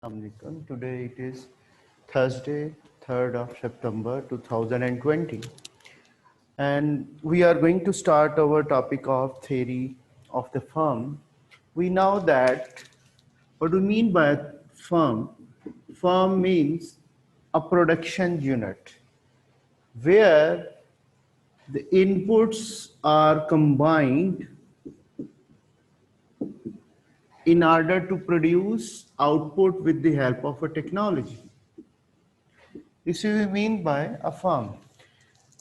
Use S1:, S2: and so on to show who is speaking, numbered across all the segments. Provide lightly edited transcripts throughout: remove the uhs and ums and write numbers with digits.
S1: Assalamualaikum. Today it is Thursday, 3rd of September 2020, and we are going to start our topic of theory of the firm. We know that what do we mean by firm? Firm means a production unit where the inputs are combined in order to produce output with the help of a technology. This is what we mean by a firm.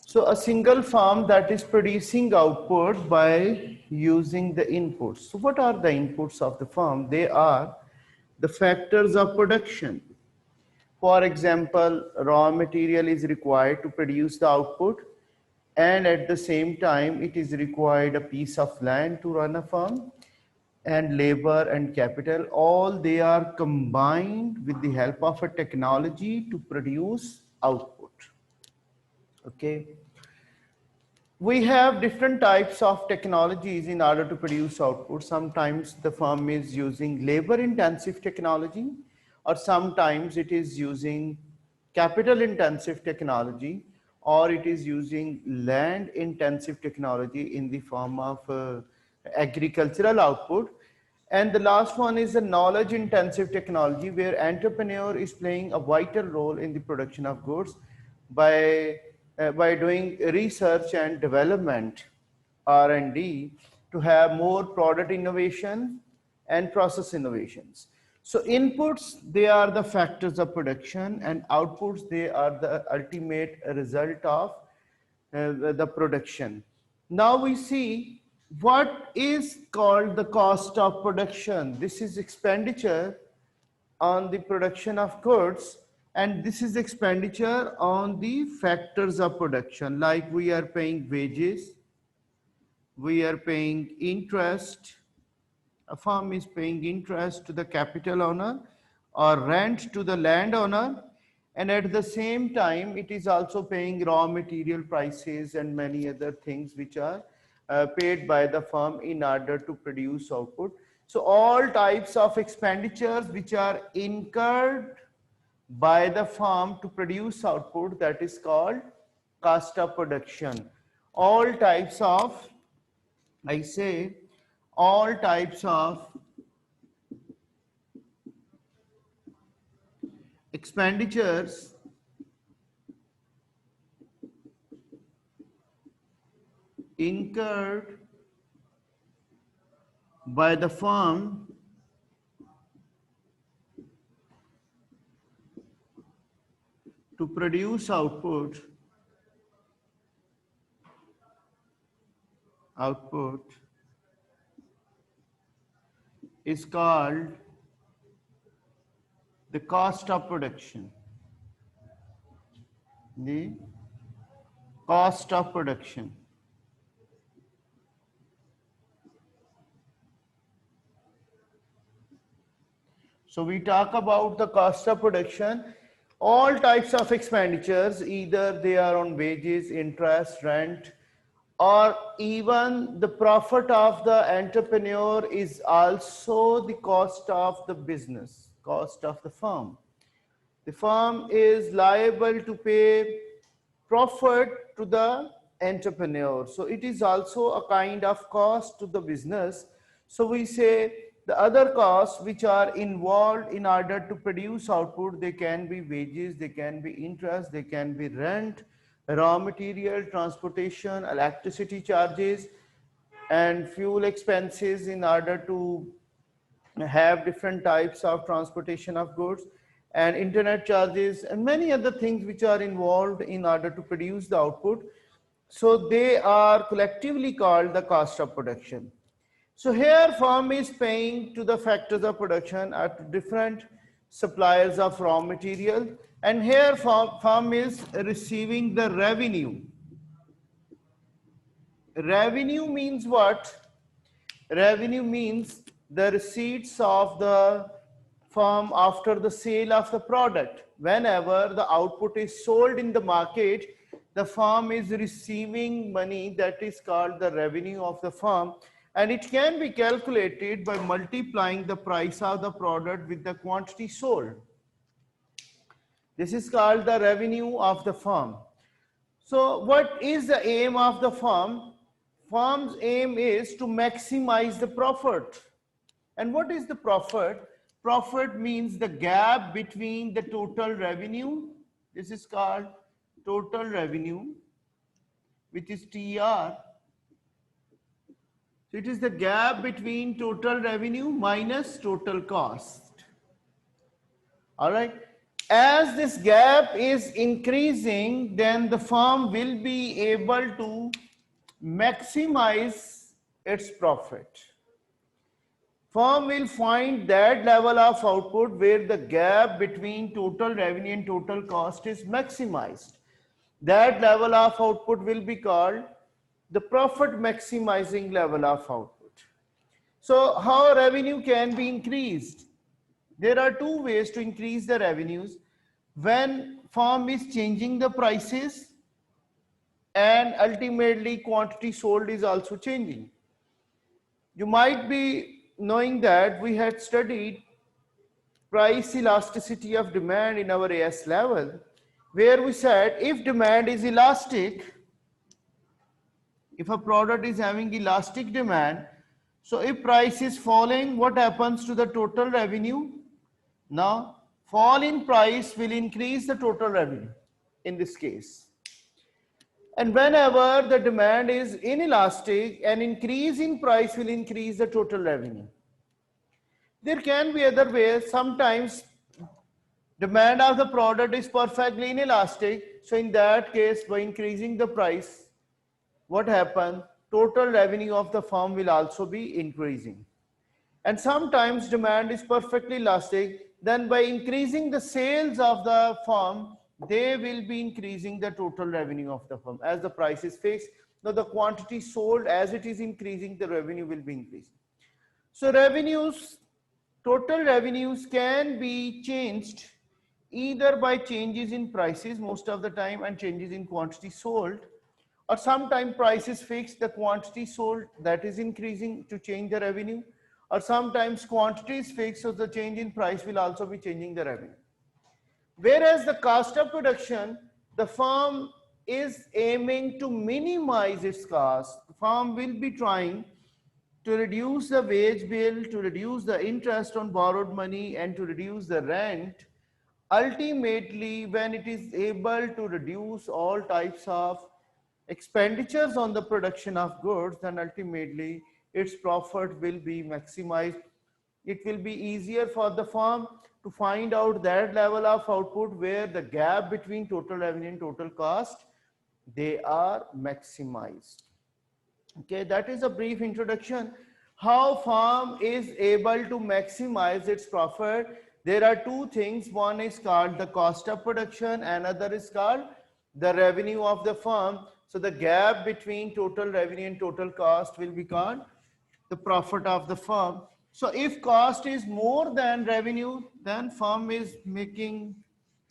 S1: So a single farm that is producing output by using the inputs. So what are the inputs of the farm? They are the factors of production. For example, raw material is required to produce the output, and at the same time it is required a piece of land to run a farm, and labor and capital, all they are combined with the help of a technology to produce output. Okay. We have different types of technologies in order to produce output. Sometimes the firm is using labor intensive technology, or sometimes it is using capital intensive technology, or it is using land intensive technology in the form of agricultural output. And the last one is the knowledge intensive technology, where entrepreneur is playing a vital role in the production of goods by doing research and development, R&D, to have more product innovation and process innovations. So inputs, they are the factors of production, and outputs, they are the ultimate result of the production. Now we see what is called the cost of production. This is expenditure on the production of goods, and this is expenditure on the factors of production, like we are paying wages, we are paying interest, a firm is paying interest to the capital owner or rent to the landowner, and at the same time it is also paying raw material prices and many other things which are paid by the firm in order to produce output. So all types of expenditures which are incurred by the firm to produce output, that is called cost of production. All types of, I say, all types of expenditures incurred by the firm to produce output is called the cost of production. The cost of production. So we talk about the cost of production. All types of expenditures, either they are on wages, interest, rent, or even the profit of the entrepreneur is also the cost of the business, cost of the firm. The firm is liable to pay profit to the entrepreneur. So it is also a kind of cost to the business. So we say the other costs which are involved in order to produce output, they can be wages, they can be interest, they can be rent, raw material, transportation, electricity charges, and fuel expenses in order to have different types of transportation of goods, and internet charges, and many other things which are involved in order to produce the output. So they are collectively called the cost of production. So here firm is paying to the factors of production at different suppliers of raw material, and here firm is receiving the revenue. Revenue means what? Revenue means the receipts of the firm after the sale of the product. Whenever the output is sold in the market, the firm is receiving money, that is called the revenue of the firm. and it can be calculated by multiplying the price of the product with the quantity sold. This is called the revenue of the firm. So what is the aim of the firm? Firm's aim is to maximize the profit. And what is the profit? Profit means the gap between the total revenue. This is called total revenue, which is TR. So it is the gap between total revenue minus total cost. All right. As this gap is increasing, then the firm will be able to maximize its profit. Firm will find that level of output where the gap between total revenue and total cost is maximized. That level of output will be called the profit maximizing level of output. So how revenue can be increased? There are two ways to increase the revenues. When firm is changing the prices and ultimately quantity sold is also changing. You might be knowing that we had studied price elasticity of demand in our AS level, where we said if demand is elastic, if a product is having elastic demand, so if price is falling, what happens to the total revenue? Now, fall in price will increase the total revenue in this case. And whenever the demand is inelastic, an increase in price will increase the total revenue. There can be other ways. Sometimes demand of the product is perfectly inelastic. So in that case, by increasing the price, what happens? Total revenue of the firm will also be increasing. And sometimes demand is perfectly elastic. Then by increasing the sales of the firm, they will be increasing the total revenue of the firm. As the price is fixed, now the quantity sold, as it is increasing, the revenue will be increasing. So revenues, total revenues can be changed either by changes in prices most of the time and changes in quantity sold, or sometimes price is fixed, the quantity sold, that is increasing to change the revenue, or sometimes quantity is fixed, so the change in price will also be changing the revenue. Whereas the cost of production, the firm is aiming to minimize its cost. The firm will be trying to reduce the wage bill, to reduce the interest on borrowed money, and to reduce the rent. Ultimately, when it is able to reduce all types of expenditures on the production of goods, then ultimately its profit will be maximized. It will be easier for the firm to find out that level of output where the gap between total revenue and total cost, they are maximized. Okay, that is a brief introduction. How firm is able to maximize its profit? There are two things. One is called the cost of production, another is called the revenue of the firm. So the gap between total revenue and total cost will be called the profit of the firm. So if cost is more than revenue, then firm is making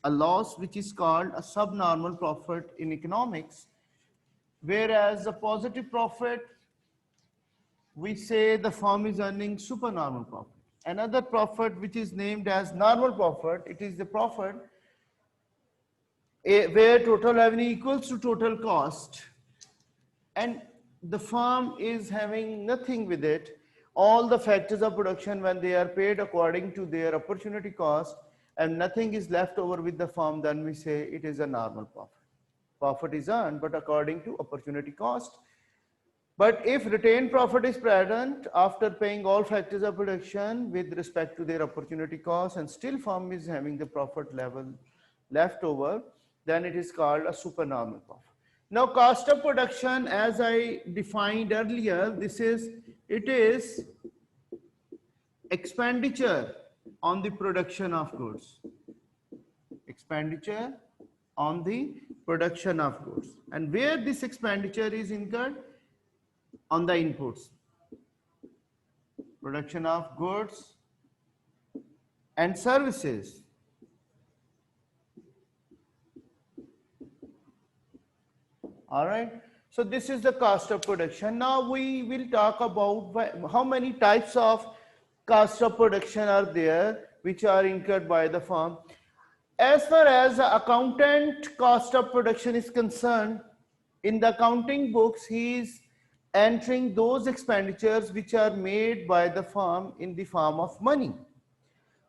S1: a loss, which is called a subnormal profit in economics. Whereas a positive profit, we say the firm is earning supernormal profit. Another profit which is named as normal profit, it is the profit where total revenue equals to total cost, and the firm is having nothing with it. All the factors of production, when they are paid according to their opportunity cost and nothing is left over with the firm, then we say it is a normal profit. Profit is earned, but according to opportunity cost. But if retained profit is present after paying all factors of production with respect to their opportunity cost and still firm is having the profit level left over, then it is called a supernormal profit. Now cost of production, as I defined earlier, it is expenditure on the production of goods. Expenditure on the production of goods. And where this expenditure is incurred? On the inputs. Production of goods and services. All right. So this is the cost of production. Now we will talk about how many types of cost of production are there which are incurred by the firm. As far as the accountant cost of production is concerned, in the accounting books, he is entering those expenditures which are made by the firm in the form of money.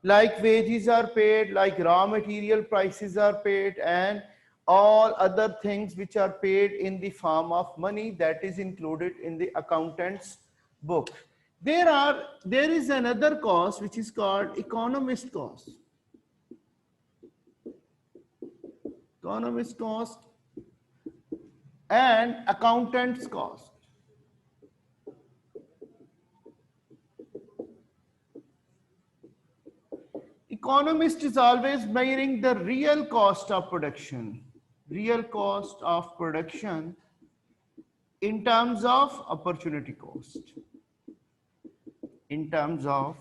S1: Like wages are paid, like raw material prices are paid, and all other things which are paid in the form of money, that is included in the accountant's book. There is another cost which is called economist cost. Economist cost and accountant's cost. Economist is always measuring the real cost of production, real cost of production in terms of opportunity cost, in terms of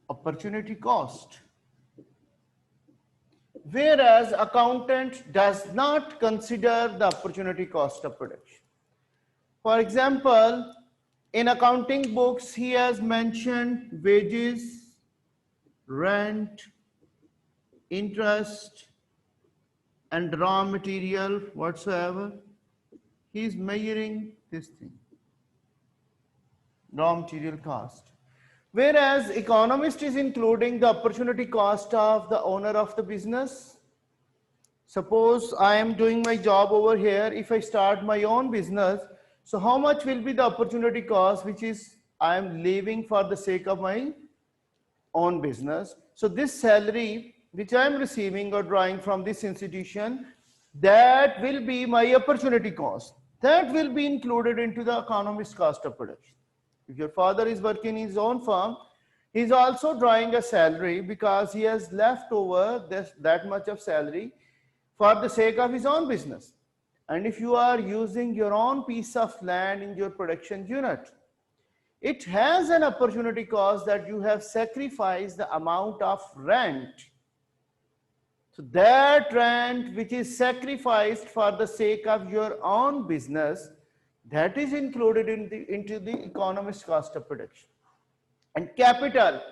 S1: opportunity cost. Whereas accountant does not consider the opportunity cost of production. For example, in accounting books, he has mentioned wages, rent, interest, and raw material whatsoever. He is measuring this thing, raw material cost. Whereas economist is including the opportunity cost of the owner of the business. Suppose I am doing my job over here. If I start my own business, so how much will be the opportunity cost which is I am leaving for the sake of my own business? So this salary which I am receiving or drawing from this institution, that will be my opportunity cost. That will be included into the economist cost of production. If your father is working in his own firm, he is also drawing a salary because he has left over that much of salary for the sake of his own business. And if you are using your own piece of land in your production unit, it has an opportunity cost that you have sacrificed the amount of rent. So that rent which is sacrificed for the sake of your own business, that is included into the economist cost of production. And capital,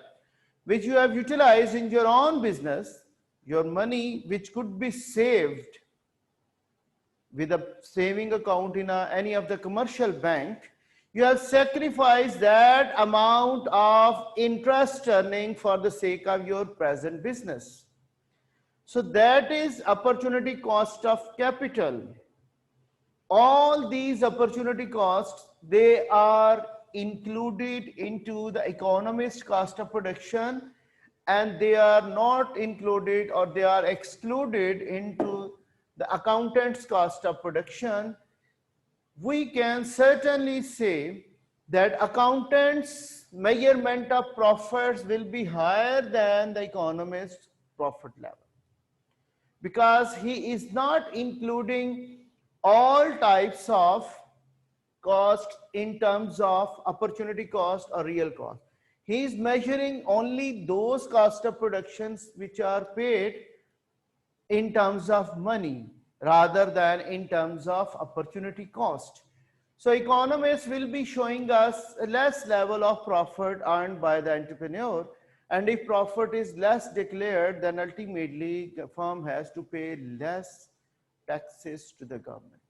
S1: which you have utilized in your own business, your money which could be saved with a saving account in any of the commercial bank, you have sacrificed that amount of interest earning for the sake of your present business. So that is opportunity cost of capital. All these opportunity costs, they are included into the economist cost of production, and they are not included or they are excluded into the accountant's cost of production. We can certainly say that accountant's measurement of profits will be higher than the economist's profit level, because he is not including all types of cost in terms of opportunity cost or real cost. He is measuring only those cost of productions which are paid in terms of money rather than in terms of opportunity cost. So economists will be showing us a less level of profit earned by the entrepreneur, and if profit is less declared, then ultimately the firm has to pay less taxes to the government.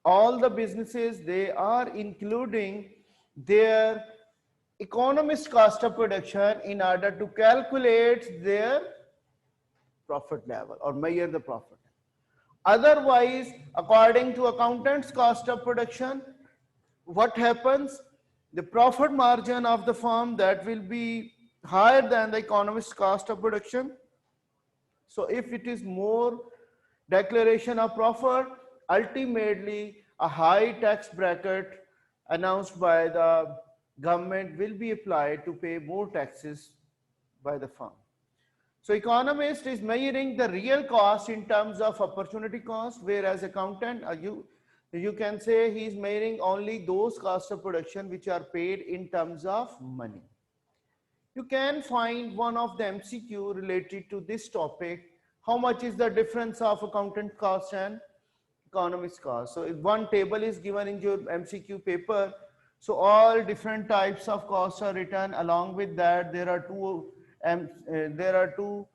S1: All the businesses, they are including their economist cost of production in order to calculate their profit level or measure the profit. Otherwise, according to accountant's cost of production, what happens? The profit margin of the firm, that will be higher than the economist's cost of production. So if it is more declaration of profit, ultimately a high tax bracket announced by the government will be applied to pay more taxes by the firm. So economist is measuring the real cost in terms of opportunity cost, whereas accountant, you can say he is measuring only those costs of production which are paid in terms of money. You can find one of the MCQ related to this topic how much is the difference of accountant cost and economist cost. So if one table is given in your MCQ paper, so all different types of costs are written. Along with that, there are two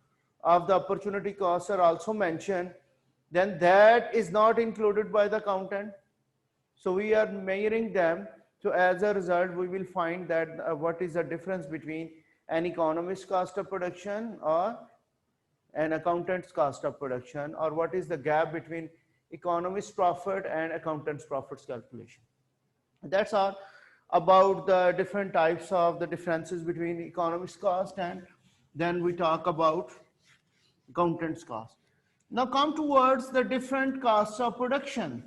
S1: of the opportunity costs are also mentioned. Then that is not included by the accountant. So we are measuring them. So as a result, we will find that what is the difference between an economist cost of production or an accountant's cost of production, or what is the gap between economist's profit and accountant's profits calculation. That's all about the different types of the differences between economist's cost, and then we talk about accountant's cost. Now come towards the different costs of production.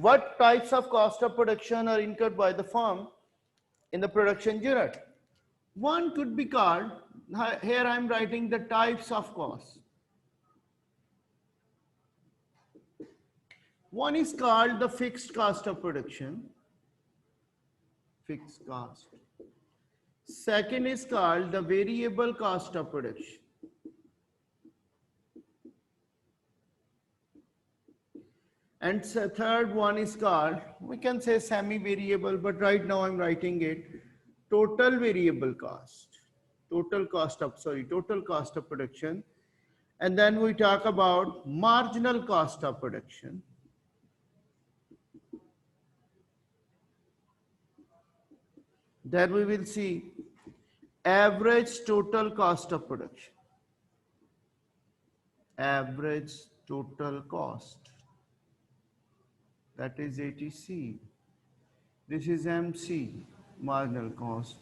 S1: What types of cost of production are incurred by the firm in the production unit? One could be called, here I am writing the types of costs. One is called the fixed cost of production, fixed cost. Second is called the variable cost of production. And the third one is called, we can say semi-variable, but right now I'm writing it, total variable cost, total cost of production. And then we talk about marginal cost of production. Then we will see average total cost of production, average total cost, that is ATC. This is MC, marginal cost.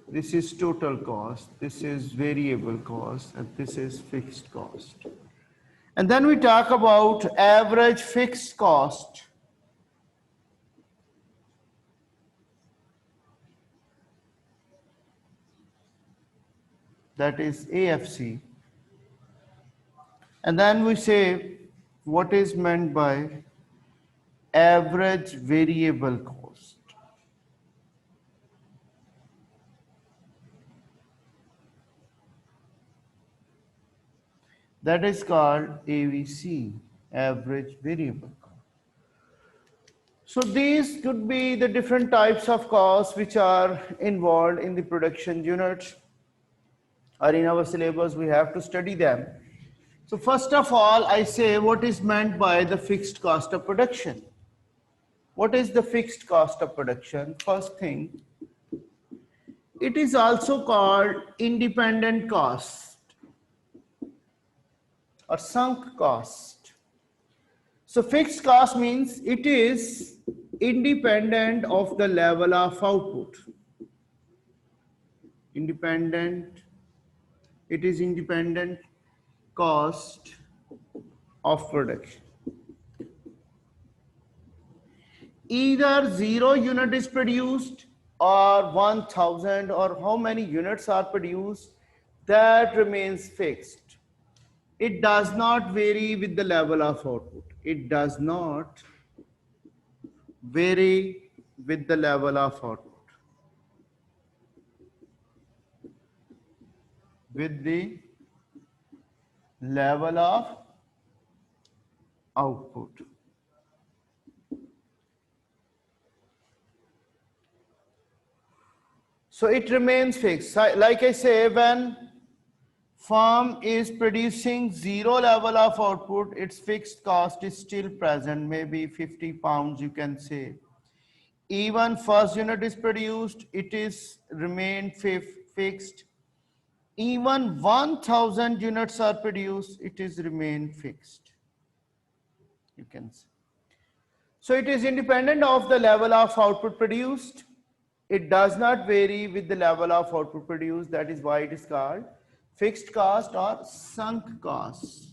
S1: This is total cost, this is variable cost, and this is fixed cost. And then we talk about average fixed cost. That is AFC. And then we say what is meant by average variable cost. That is called AVC, average variable cost. So these could be the different types of costs which are involved in the production unit, or in our syllabus we have to study them. So first of all, I say what is meant by the fixed cost of production. What is the fixed cost of production? First thing, it is also called independent cost or sunk cost. So fixed cost means it is independent of the level of output. It is independent cost of production. Either 0 unit is produced or 1000 or how many units are produced, that remains fixed. It does not vary with the level of output. It does not vary with the level of output. With the level of output. So it remains fixed. Like I say, when firm is producing 0 level of output, its fixed cost is still present, maybe 50 pounds you can say. Even first unit is produced, it is remain fixed. Even 1000 units are produced, it is remain fixed. You can see. So it is independent of the level of output produced. It does not vary with the level of output produced. That is why it is called fixed cost or sunk cost.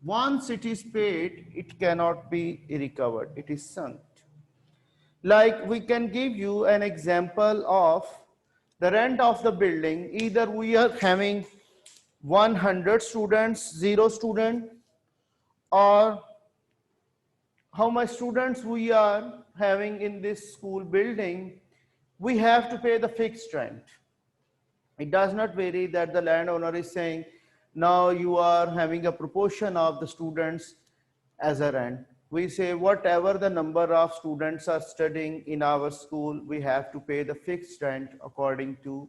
S1: Once it is paid, it cannot be recovered. It is sunk. Like we can give you an example of the rent of the building. Either we are having 100 students, 0 student, or how much students we are having in this school building, we have to pay the fixed rent. It does not vary that the landowner is saying now you are having a proportion of the students as a rent. We say whatever the number of students are studying in our school, we have to pay the fixed rent according to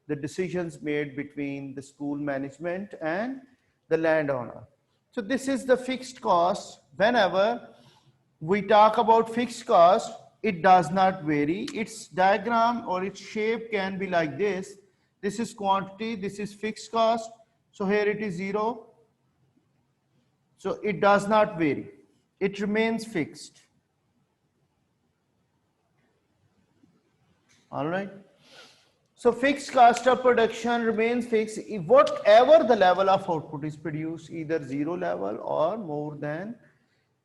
S1: the decisions made between the school management and the landowner. So this is the fixed cost. Whenever we talk about fixed cost, it does not vary. Its diagram or its shape can be like this. This is quantity, this is fixed cost. So here it is 0. So it does not vary. It remains fixed. All right. So fixed cost of production remains fixed if whatever the level of output is produced, either 0 level or more than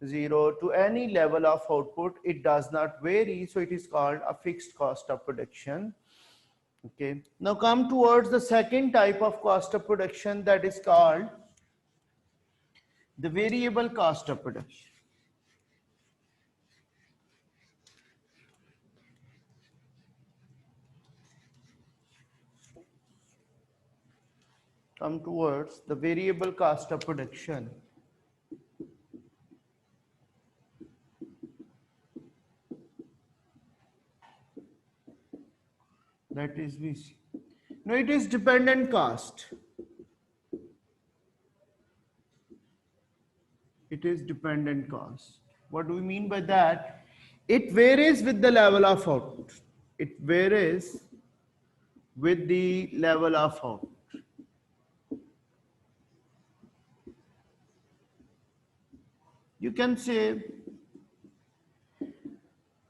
S1: 0 to any level of output, it does not vary. So it is called a fixed cost of production. Okay. Now come towards the second type of cost of production, that is called the variable cost of production. Come towards the variable cost of production. That is VC. Now it is dependent cost. It is dependent cost. What do we mean by that? It varies with the level of output. It varies with the level of output. You can say,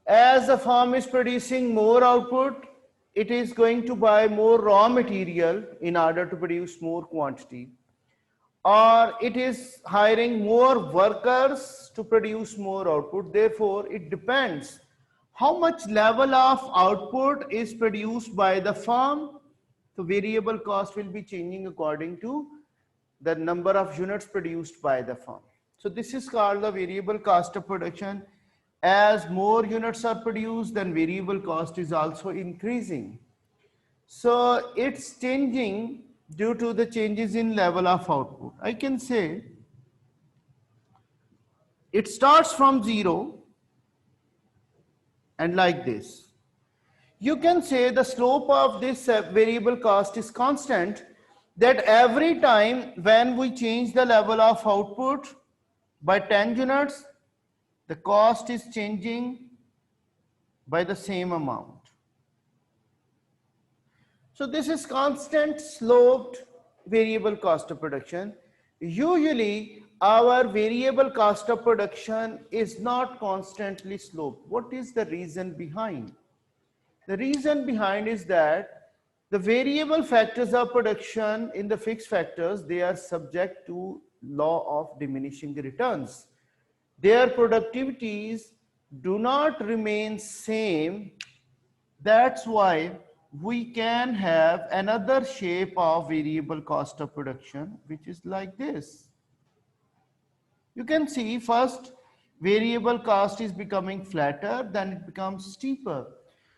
S1: as a firm is producing more output, it is going to buy more raw material in order to produce more quantity, or it is hiring more workers to produce more output. Therefore, it depends how much level of output is produced by the firm. So variable cost will be changing according to the number of units produced by the firm. So this is called the variable cost of production. As more units are produced, then variable cost is also increasing. So it's changing due to the changes in level of output. I can say it starts from 0 and like this. You can say the slope of this variable cost is constant, that every time when we change the level of output by 10 units, the cost is changing by the same amount. So this is constant sloped variable cost of production. Usually our variable cost of production is not constantly sloped. What is the reason behind? The reason behind is that the variable factors of production in the fixed factors, they are subject to law of diminishing returns. Their productivities do not remain same. That's why we can have another shape of variable cost of production, which is like this. You can see first variable cost is becoming flatter, then it becomes steeper.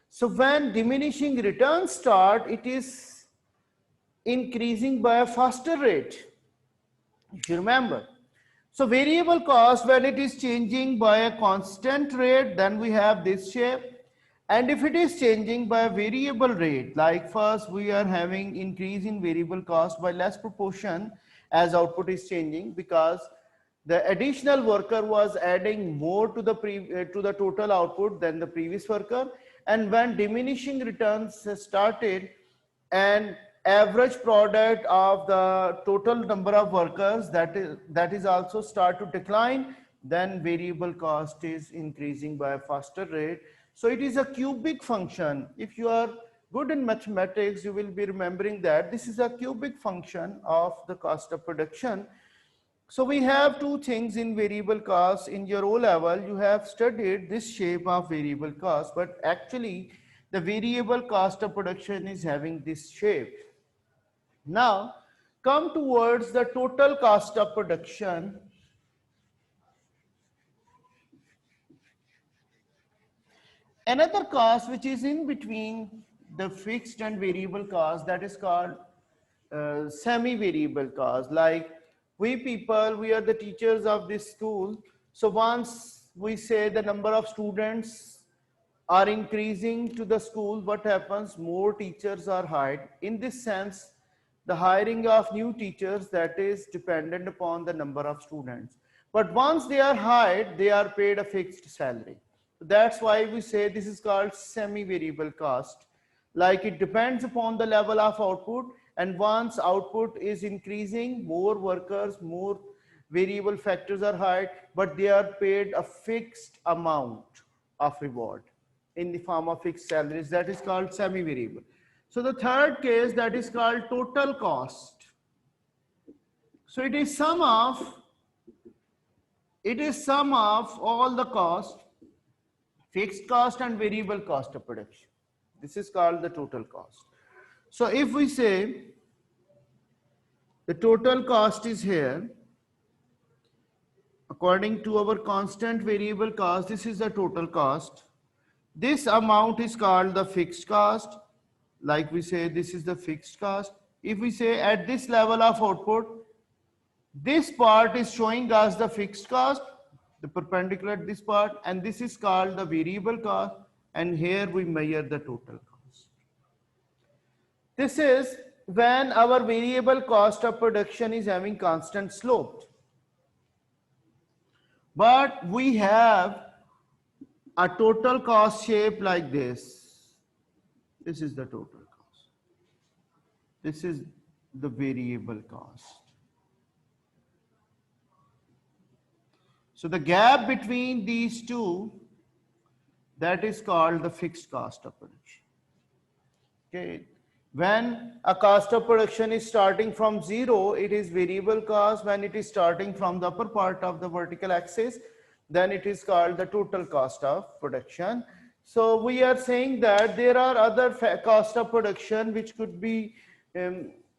S1: So when diminishing returns start, it is increasing by a faster rate, if you remember. So variable cost, when it is changing by a constant rate, then we have this shape. And if it is changing by a variable rate, like first we are having increase in variable cost by less proportion as output is changing, because the additional worker was adding more to the total output than the previous worker. And when diminishing returns started and average product of the total number of workers, that is also start to decline, then variable cost is increasing by a faster rate. So it is a cubic function. If you are good in mathematics, you will be remembering that this is a cubic function of the cost of production. So we have two things in variable cost. In your O level, you have studied this shape of variable cost, but actually the variable cost of production is having this shape. Now come towards the total cost of production. Another cost which is in between the fixed and variable cost, that is called semi-variable cost. Like we people, we are the teachers of this school. So once we say the number of students are increasing to the school, what happens? More teachers are hired. In this sense, the hiring of new teachers, that is dependent upon the number of students. But once they are hired, they are paid a fixed salary. That's why we say this is called semi-variable cost. Like it depends upon the level of output, and once output is increasing, more workers, more variable factors are hired, but they are paid a fixed amount of reward in the form of fixed salaries. That is called semi-variable. So the third case, that is called total cost. So it is sum of all the cost, fixed cost and variable cost of production. This is called the total cost. So if we say the total cost is here, according to our constant variable cost, this is the total cost. This amount is called the fixed cost. Like we say, this is the fixed cost. If we say at this level of output, this part is showing us the fixed cost, the perpendicular at this part, and this is called the variable cost, and here we measure the total cost. This is when our variable cost of production is having constant slope. But we have a total cost shape like this. This is the total cost. This is the variable cost. So the gap between these two, that is called the fixed cost of production. Okay. When a cost of production is starting from zero, it is variable cost. When it is starting from the upper part of the vertical axis, then it is called the total cost of production. So we are saying that there are other cost of production which could be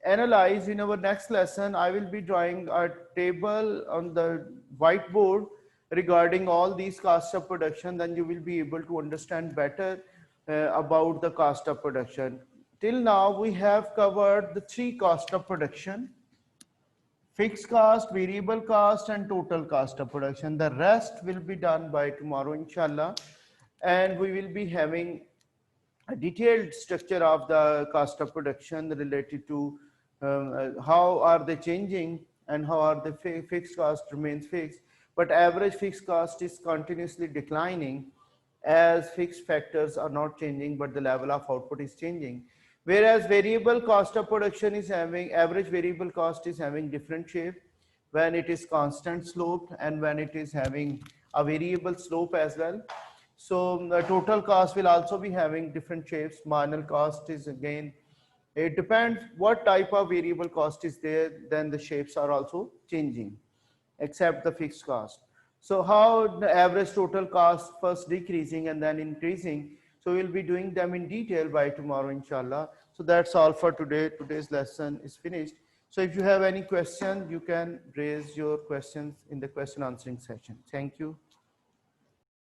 S1: analyzed in our next lesson. I will be drawing a table on the whiteboard regarding all these costs of production. Then you will be able to understand better about the cost of production. Till now, we have covered the three costs of production: fixed cost, variable cost, and total cost of production. The rest will be done by tomorrow, inshallah. And we will be having a detailed structure of the cost of production related to how are they changing and how are the fixed cost remains fixed. But average fixed cost is continuously declining as fixed factors are not changing, but the level of output is changing. Whereas variable cost of production is having, average variable cost is having different shape when it is constant slope and when it is having a variable slope as well. So the total cost will also be having different shapes. Marginal cost is again, it depends what type of variable cost is there, then the shapes are also changing, except the fixed cost. So how the average total cost first decreasing and then increasing. So we'll be doing them in detail by tomorrow, inshallah. So that's all for today. Today's lesson is finished. So if you have any question, you can raise your questions in the question answering session. Thank you.